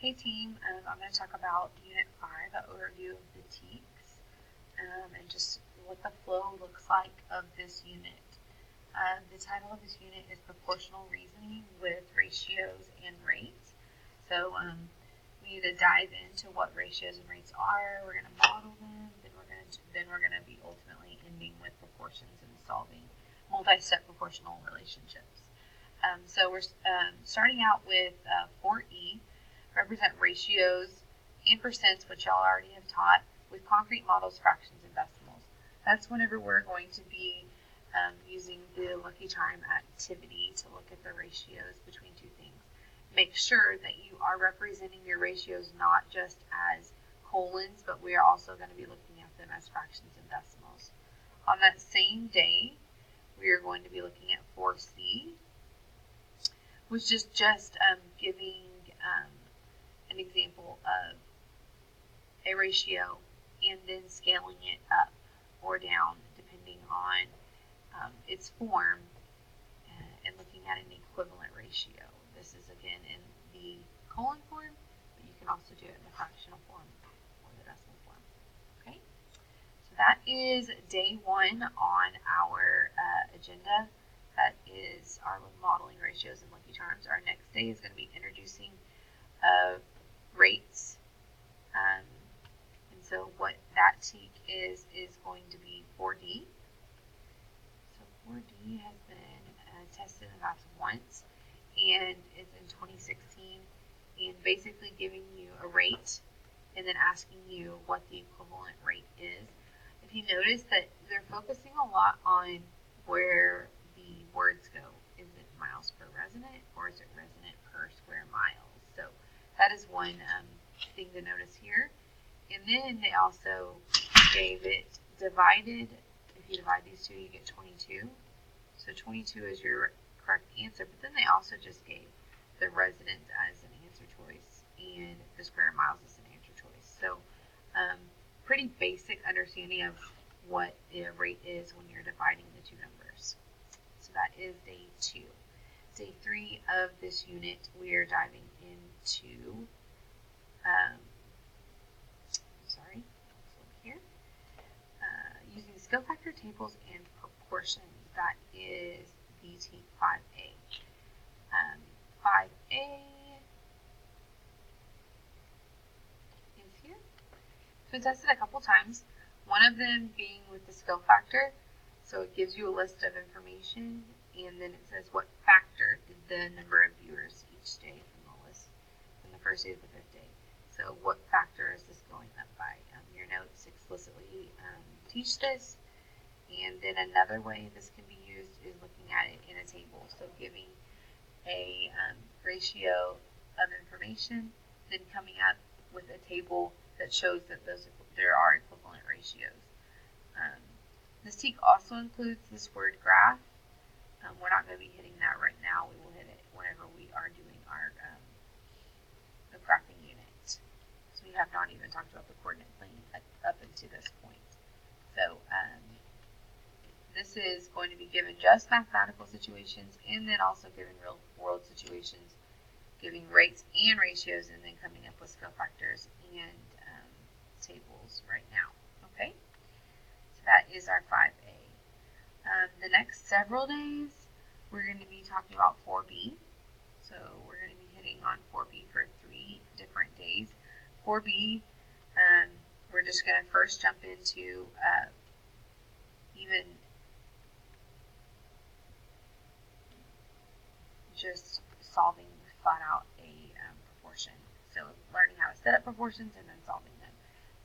Hey team, I'm going to talk about Unit 5, an overview of the TEKS, and just what the flow looks like of this unit. The title of this unit is Proportional Reasoning with Ratios and Rates. So we need to dive into what ratios and rates are. We're going to model them, then we're going to be ultimately ending with proportions and solving multi-step proportional relationships. So we're starting out with 4E. Represent ratios and percents, which y'all already have taught, with concrete models, fractions, and decimals. That's whenever we're going to be using the Lucky Charm activity to look at the ratios between two things. Make sure that you are representing your ratios not just as colons, but we are also going to be looking at them as fractions and decimals. On that same day, we are going to be looking at 4C, which is just giving an example of a ratio and then scaling it up or down depending on its form and looking at an equivalent ratio. This is again in the colon form, but you can also do it in the fractional form or the decimal form. Okay, so that is day 1 on our agenda. That is our modeling ratios and Lucky Charms. Our next day is going to be introducing rates. And so what that TEK is going to be 4D. So 4D has been tested in math once, and it's in 2016, and basically giving you a rate and then asking you what the equivalent rate is. If you notice that they're focusing a lot on where the words go. Is it miles per resonant, or is it resonant per square mile? So that is one thing to notice here. And then they also gave it divided. If you divide these two, you get 22. So 22 is your correct answer. But then they also just gave the resonant as an answer choice and the square miles as an answer choice. So pretty basic understanding of what a rate is when you're dividing the two numbers. So that is day 2. Day 3 of this unit, we are diving into using skill factor tables and proportions. That is the TEK 5A. 5A is here. It's been tested a couple times. One of them being with the skill factor. So it gives you a list of information, and then it says what factor did the number of viewers each day from the list from the first day to the 5th day. So what factor is this going up by? Your notes explicitly teach this. And then another way this can be used is looking at it in a table. So giving a ratio of information, then coming up with a table that shows that there are equivalent ratios. This TEK also includes this word graph. We're not going to be hitting that right now. We will hit it whenever we are doing our graphing unit. So we have not even talked about the coordinate plane up until this point. So this is going to be given just mathematical situations and then also given real world situations, giving rates and ratios, and then coming up with skill factors and tables right now. Okay, so that is our 5A. The next several days, we're going to be talking about 4B. So we're going to be hitting on 4B for 3 different days. 4B, we're just going to first jump into even just solving flat out a proportion. So learning how to set up proportions and then solving them.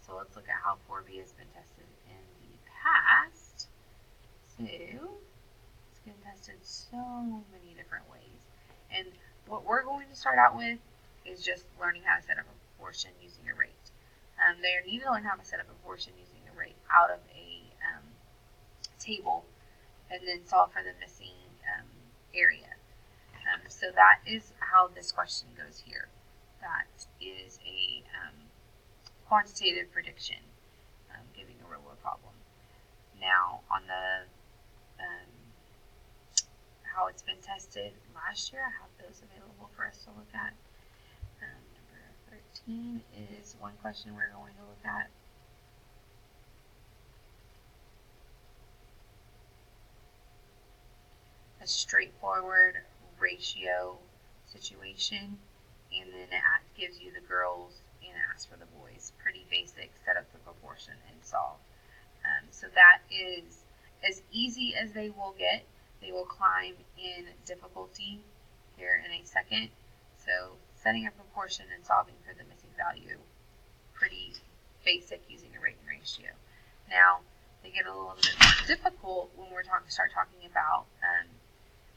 So let's look at how 4B has been tested in the past. So it's been tested so many different ways. And what we're going to start out with is just learning how to set up a proportion using a rate. They need to learn how to set up a proportion using a rate out of a table and then solve for the missing area. So that is how this question goes here. That is a quantitative prediction, giving a real world problem. Now on the how it's been tested last year, I have those available for us to look at. Number 3, 14 is one question we're going to look at. A straightforward ratio situation, and then it gives you the girls and it asks for the boys. Pretty basic, set up the proportion and solve. So that is as easy as they will get. They will climb in difficulty here in a second. So setting a proportion and solving for the missing value, pretty basic using a rate and ratio. Now, they get a little bit more difficult when we're start talking about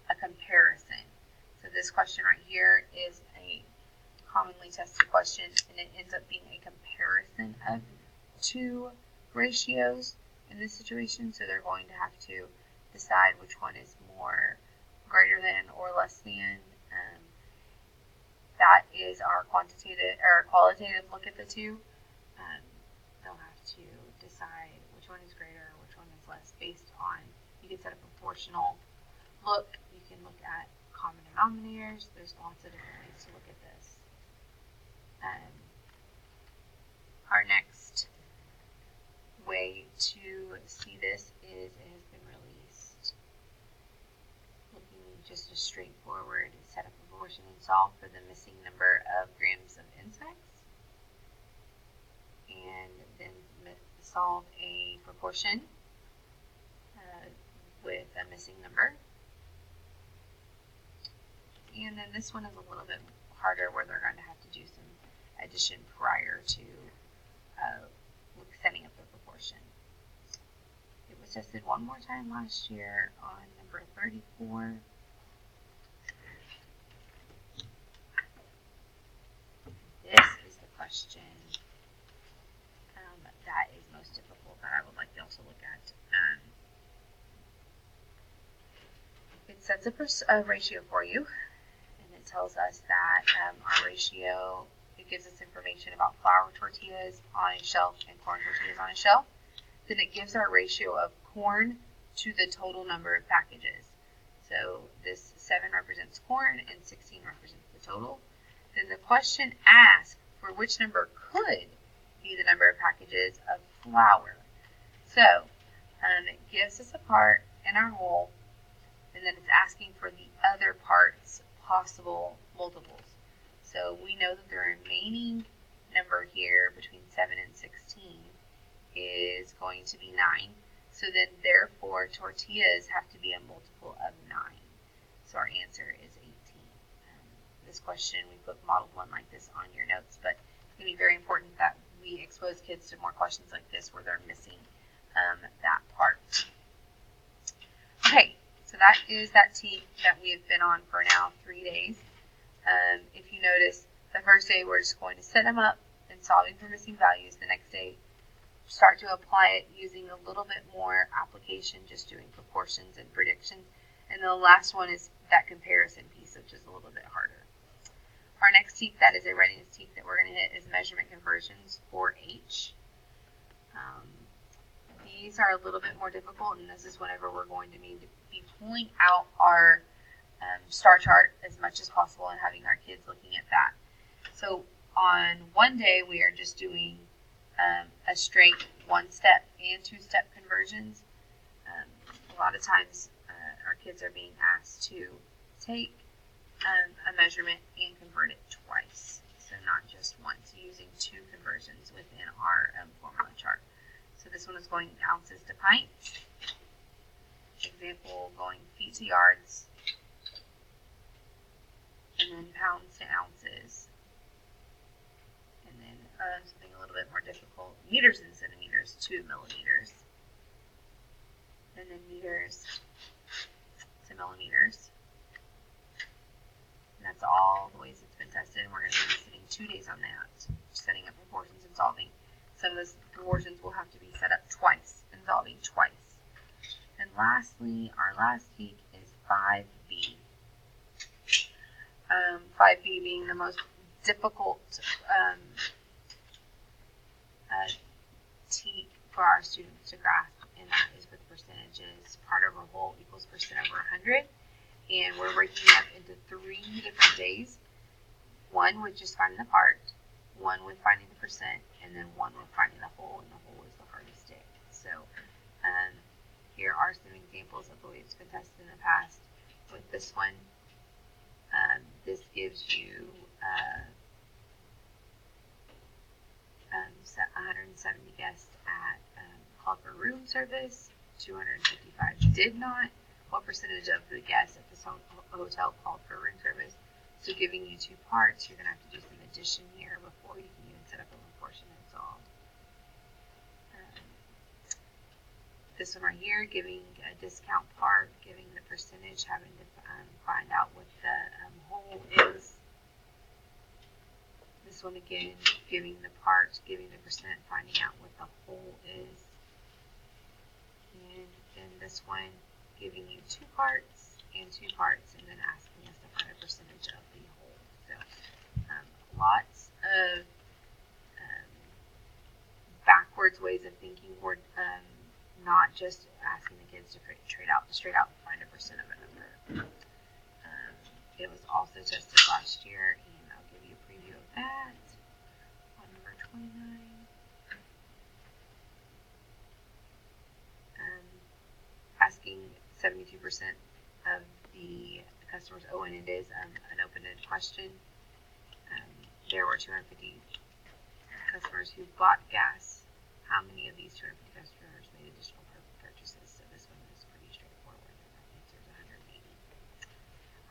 a comparison. So this question right here is a commonly tested question, and it ends up being a comparison of two ratios in this situation. So they're going to have to decide which one is more greater than or less than. That is our quantitative or qualitative look at the two. They'll have to decide which one is greater, which one is less, based on, you can set a proportional look, you can look at common denominators. There's lots of different ways to look at this. Our next way to see this is it has been released. Looking just a straightforward set up proportion and solve for the missing number of grams of insects, and then solve a proportion with a missing number. And then this one is a little bit harder, where they're going to have to do some addition prior to setting up the proportion. It was tested one more time last year on number 34. This is the question that is most difficult, that I would like y'all to look at. It sets a ratio for you, and it tells us that our ratio, it gives us information about flour tortillas on a shelf and corn tortillas on a shelf. Then it gives our ratio of corn to the total number of packages. So this 7 represents corn and 16 represents the total. Then the question asks for which number could be the number of packages of flour. So it gives us a part in our whole, and then it's asking for the other part's possible multiples. So we know that the remaining number here between 7 and 16 is going to be 9. So then therefore tortillas have to be a multiple of 9. So our answer is 18. This question, we put model 1 like this on your notes, but it's going to be very important that we expose kids to more questions like this where they're missing that part. Okay, so that is that team that we have been on for now 3 days. If you notice, the first day we're just going to set them up and solving for missing values. The next day, start to apply it using a little bit more application, just doing proportions and predictions. And the last one is that comparison piece, which is a little bit harder. Our next TEK that is a readiness TEK that we're going to hit is measurement conversions, or H. These are a little bit more difficult, and this is whenever we're going to need to be pulling out our star chart as much as possible and having our kids looking at that. So on one day, we are just doing a straight 1-step and 2-step conversions. A lot of times our kids are being asked to take a measurement and convert it twice. So not just once, using 2 conversions within our formula chart. So this one is going ounces to pints. Example, going feet to yards. And then pounds to ounces. And then something a little bit more difficult, meters and centimeters to millimeters. And then meters to millimeters. And that's all the ways it's been tested. And we're going to be sitting 2 days on that, setting up proportions and solving. Some of those proportions will have to be set up twice and solving twice. And lastly, our last TEK is 5B. 5B being the most difficult TEK for our students to grasp, and that is with percentages. Part over whole equals percent over 100. And we're breaking it up into 3 different days. One, which is finding the part. one with finding the percent, and then one with finding the whole, and the whole is the hardest tick. So here are some examples of the way it's been tested in the past. With this one, this gives you 170 guests at called for room service, 255 did not. What percentage of the guests at this hotel called for room service? So giving you two parts, you're going to have to do some addition here before you can even set up a portion and solve. This one right here, giving a discount part, giving the percentage, having to find out what the whole is. This one again, giving the part, giving the percent, finding out what the whole is. And then this one, giving you two parts, and then asking us to find a percentage of the whole. So lots of backwards ways of thinking, or not just asking the kids to straight out and find a percent of a number. It was also tested last year, and I'll give you a preview of that on number 29. Asking 72% of the customers, and it is an open-ended question. There were 250 customers who bought gas. How many of these 250 customers made additional purchases? So this one is pretty straightforward. The answer is 180.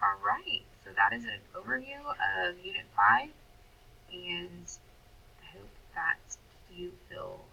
All right, so that is an overview of Unit 5, and I hope that you feel